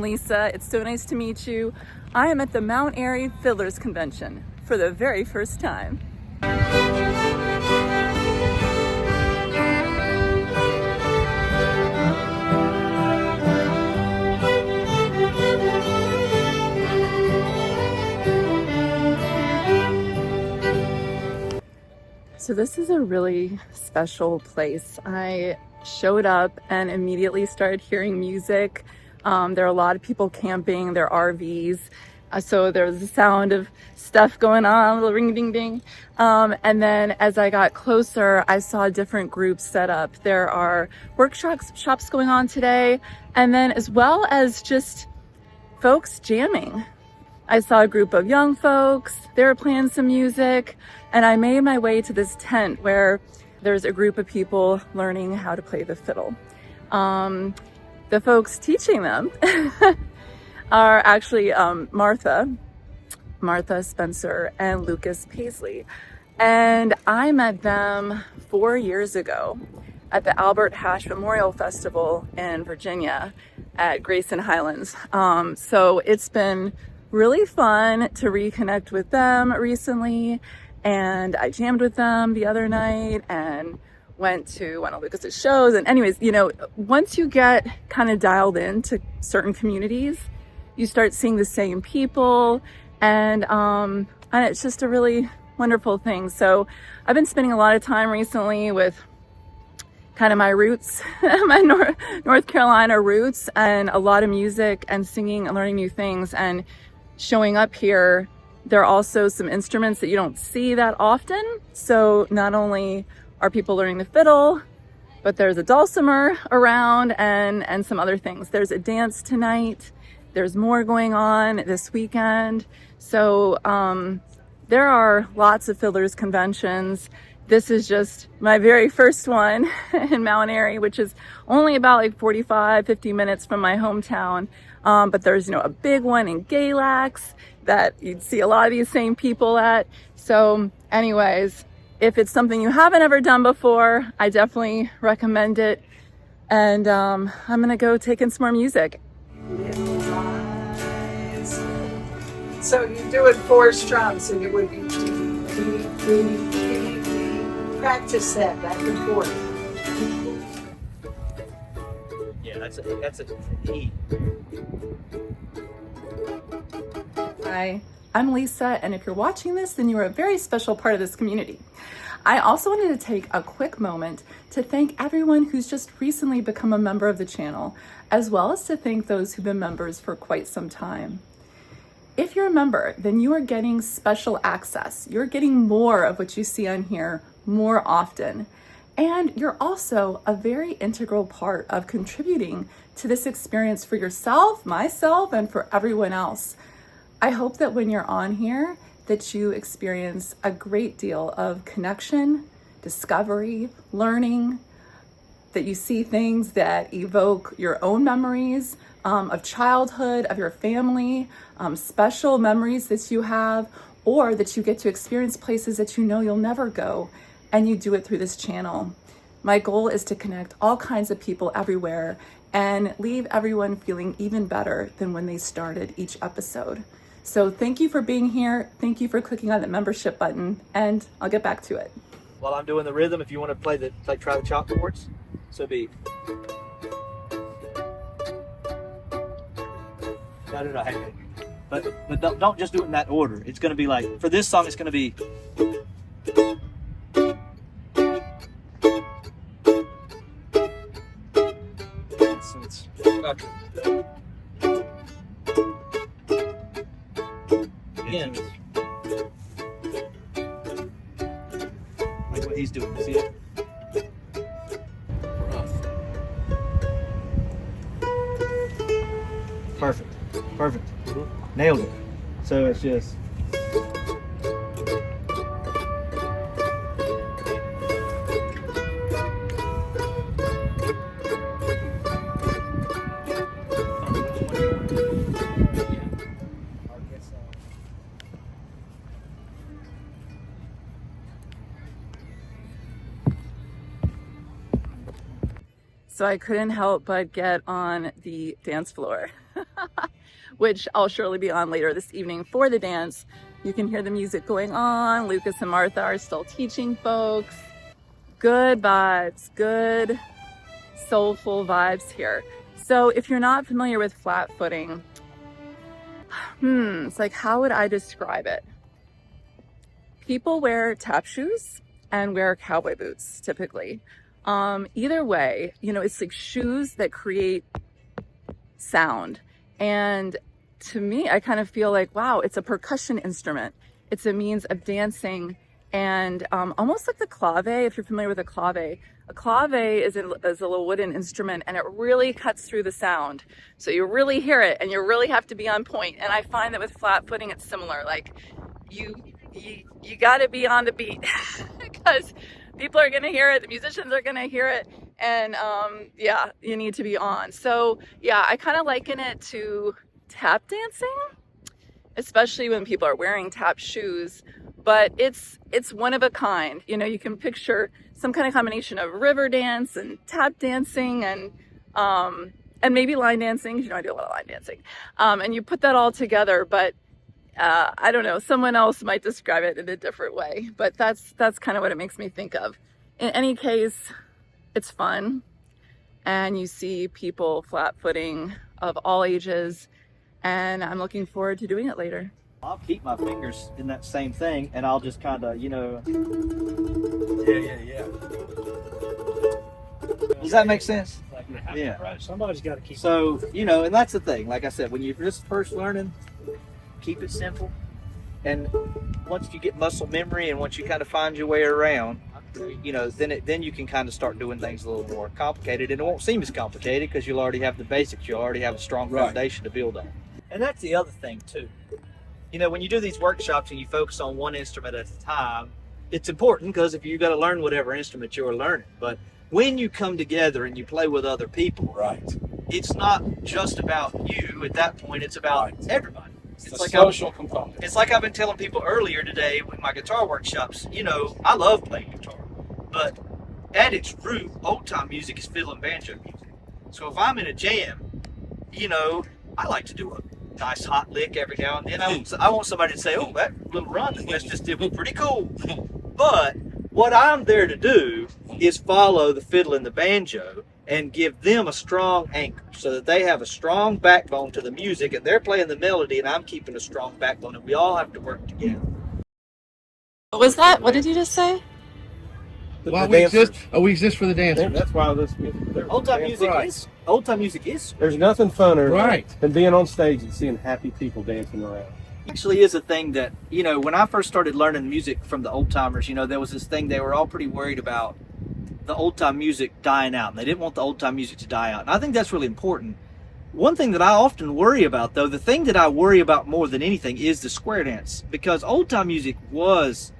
Lisa. It's so nice to meet you. I am at the Mount Airy Fiddlers Convention for the very first time. So this is a really special place. I showed up and immediately started hearing music. There are a lot of people camping, there are RVs. So there's the sound of stuff going on, a little ring ding ding. And then as I got closer, I saw different groups set up. There are workshops going on today, and then as well as just folks jamming. I saw a group of young folks, they were playing some music, and I made my way to this tent where there's a group of people learning how to play the fiddle. The folks teaching them are actually Martha Spencer and Lucas Pasley. And I met them 4 years ago at the Albert Hash Memorial Festival in Virginia at Grayson Highlands. So it's been really fun to reconnect with them recently, and I jammed with them the other night and went to one of Lucas's shows. And anyways, you know, once you get kind of dialed into certain communities, you start seeing the same people, and it's just a really wonderful thing. So I've been spending a lot of time recently with kind of my roots, my North Carolina roots, and a lot of music and singing and learning new things. And showing up here, there are also some instruments that you don't see that often. So not only are people learning the fiddle, but there's a dulcimer around and some other things. There's a dance tonight. There's more going on this weekend. So there are lots of fiddlers conventions. This is just my very first one in Mount Airy, which is only about like 50 minutes from my hometown. But there's, you know, a big one in Galax that you'd see a lot of these same people at. So anyways, if it's something you haven't ever done before, I definitely recommend it. And I'm gonna go take in some more music. So you do it 4 strums, and it would be practice that back and forth. Yeah, that's a E. Hi, I'm Lisa, and if you're watching this, then you are a very special part of this community. I also wanted to take a quick moment to thank everyone who's just recently become a member of the channel, as well as to thank those who've been members for quite some time. If you're a member, then you are getting special access. You're getting more of what you see on here more often. And you're also a very integral part of contributing to this experience for yourself, myself, and for everyone else. I hope that when you're on here, that you experience a great deal of connection, discovery, learning, that you see things that evoke your own memories of childhood, of your family, special memories that you have, or that you get to experience places that you know you'll never go, and you do it through this channel. My goal is to connect all kinds of people everywhere and leave everyone feeling even better than when they started each episode. So thank you for being here. Thank you for clicking on the membership button, and I'll get back to it. While I'm doing the rhythm, if you want to play try the chop chords, so it'd be. No, hey. But don't just do it in that order. It's going to be like, for this song, it's going to be. Again. Like what he's doing. See it? Perfect. Nailed it. So it's just. So I couldn't help but get on the dance floor. which I'll surely be on later this evening for the dance. You can hear the music going on. Lucas and Martha are still teaching folks. Good vibes, good soulful vibes here. So if you're not familiar with flat footing, it's like, how would I describe it? People wear tap shoes and wear cowboy boots typically. Either way, you know, it's like shoes that create sound. And to me, I kind of feel like, wow, it's a percussion instrument. It's a means of dancing, and almost like the clave, if you're familiar with a clave. A clave is a little wooden instrument, and it really cuts through the sound. So you really hear it, and you really have to be on point. And I find that with flat footing, it's similar. Like you got to be on the beat because people are going to hear it, the musicians are going to hear it, and yeah, you need to be on. So yeah, I kind of liken it to tap dancing, especially when people are wearing tap shoes, but it's one of a kind. You know, you can picture some kind of combination of river dance and tap dancing and maybe line dancing. You know, I do a lot of line dancing, and you put that all together, but I don't know, someone else might describe it in a different way, but that's kind of what it makes me think of. In any case, it's fun, and you see people flat footing of all ages, and I'm looking forward to doing it later. I'll keep my fingers in that same thing, and I'll just kind of, you know. Yeah. Does that make sense? Yeah. Right. Somebody's got to keep. So, you know, and that's the thing. Like I said, when you're just first learning, keep it simple. And once you get muscle memory and once you kind of find your way around, you know, then you can kind of start doing things a little more complicated, and it won't seem as complicated because you'll already have the basics. You'll already have a strong foundation to build on. And that's the other thing too. You know, when you do these workshops and you focus on one instrument at a time, it's important because if you've got to learn whatever instrument you're learning. But when you come together and you play with other people, Right. it's not just about you at that point, it's about everybody. It's like a social component. It's like I've been telling people earlier today with my guitar workshops, you know, I love playing guitar, but at its root, old time music is fiddle and banjo music. So if I'm in a jam, you know, I like to do a nice hot lick every now and then. I want somebody to say, oh, that little run that Wes just did was pretty cool. But what I'm there to do is follow the fiddle and the banjo and give them a strong anchor so that they have a strong backbone to the music, and they're playing the melody and I'm keeping a strong backbone, and we all have to work together. What was that? What did you just say? We exist for the dancers. That's why this Old time music is There's nothing funner Right. than being on stage and seeing happy people dancing around. actually is a thing that, you know, when I first started learning music from the old timers, you know, there was this thing, they were all pretty worried about the old time music dying out, and they didn't want the old time music to die out. And I think that's really important. One thing that I often worry about, though, the thing that I worry about more than anything is the square dance, because old time music was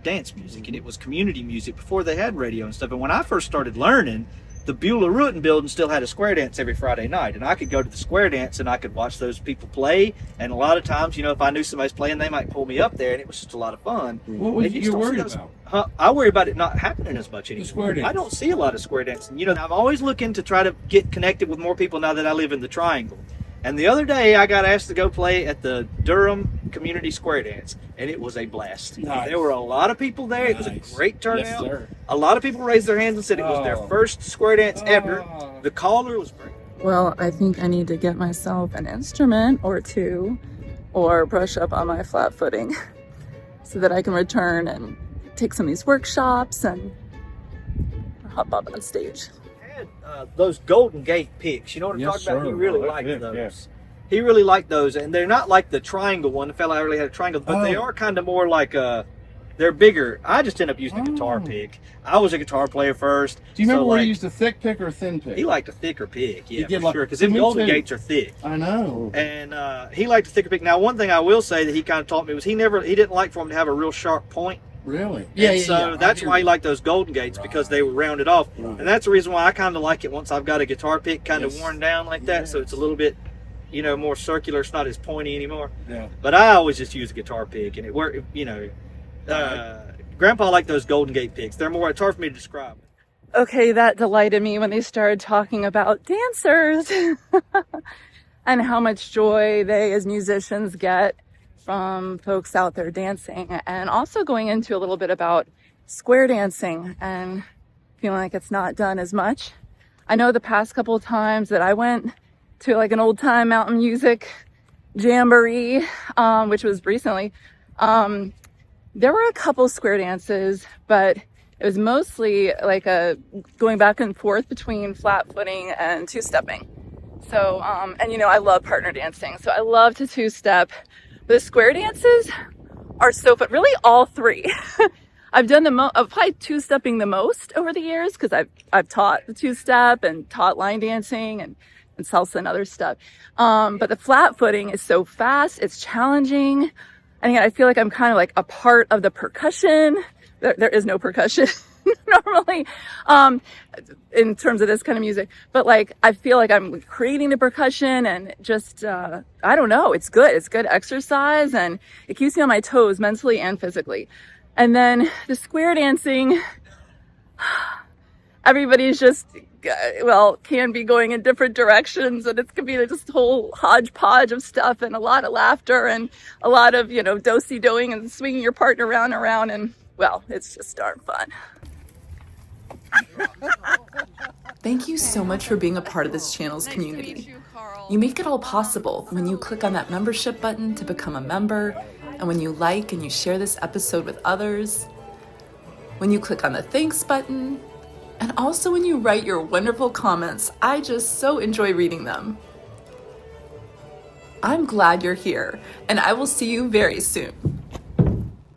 dance music and it was community music before they had radio and stuff. And when I first started learning, the Beulah Rutten building still had a square dance every Friday night, and I could go to the square dance and I could watch those people play. And a lot of times, you know, if I knew somebody's playing, they might pull me up there, and it was just a lot of fun. What was you worried about? I worry about it not happening as much anymore. The square dance. I don't see a lot of square dancing. You know, I'm always looking to try to get connected with more people now that I live in the Triangle. And the other day, I got asked to go play at the Durham Community Square Dance, and it was a blast. Nice. There were a lot of people there. It was a great turnout. Yes, sir. A lot of people raised their hands and said it was their first square dance ever. The caller was great. Well, I think I need to get myself an instrument or two, or brush up on my flat footing so that I can return and take some of these workshops and hop up on stage. Had those Golden Gate picks. You know what I'm Yes, talking about? sir. He really Oh, liked yeah, those. yeah. He really liked those, and they're not like the triangle one. The fella really had a triangle, but they are kind of more like they're bigger. I just end up using a guitar pick. I was a guitar player first. Do you remember so, where like, you used a thick pick or a thin pick? he liked a thicker pick, yeah, did for like- sure, because them me Golden too. Gates are thick. I know. And he liked a thicker pick. Now, one thing I will say that he kind of taught me was he didn't like for them to have a real sharp point. Really? And so that's why he liked those Golden Gates, because they were rounded off. Right. And that's the reason why I kind of like it once I've got a guitar pick kind of Yes. worn down like that. So it's a little bit, you know, more circular. It's not as pointy anymore. Yeah. But I always just use a guitar pick, and it worked, you know. Grandpa liked those Golden Gate picks. They're more, it's hard for me to describe. Okay, that delighted me when they started talking about dancers. and how much joy they as musicians get from folks out there dancing, and also going into a little bit about square dancing and feeling like it's not done as much. I know the past couple of times that I went to like an old time mountain music jamboree, which was recently, there were a couple square dances, but it was mostly like a going back and forth between flat footing and two-stepping. So, and you know, I love partner dancing, so I love to two-step. The square dances are so fun. Really, all three. I've done I've probably two-stepping the most over the years because I've taught the two-step and taught line dancing and salsa and other stuff. But the flat footing is so fast. It's challenging. And again, I feel like I'm kind of like a part of the percussion. There is no percussion normally, in terms of this kind of music. But like, I feel like I'm creating the percussion and just, I don't know. It's good. It's good exercise and it keeps me on my toes mentally and physically. And then the square dancing, everybody's just, well, can be going in different directions, and it could be just a whole hodgepodge of stuff and a lot of laughter and a lot of, you know, do-si-doing and swinging your partner around and around, and well, it's just darn fun. Thank you so much for being a part of this channel's community. You make it all possible when you click on that membership button to become a member, and when you like and you share this episode with others, when you click on the thanks button, and also when you write your wonderful comments. I just so enjoy reading them. I'm glad you're here, and I will see you very soon.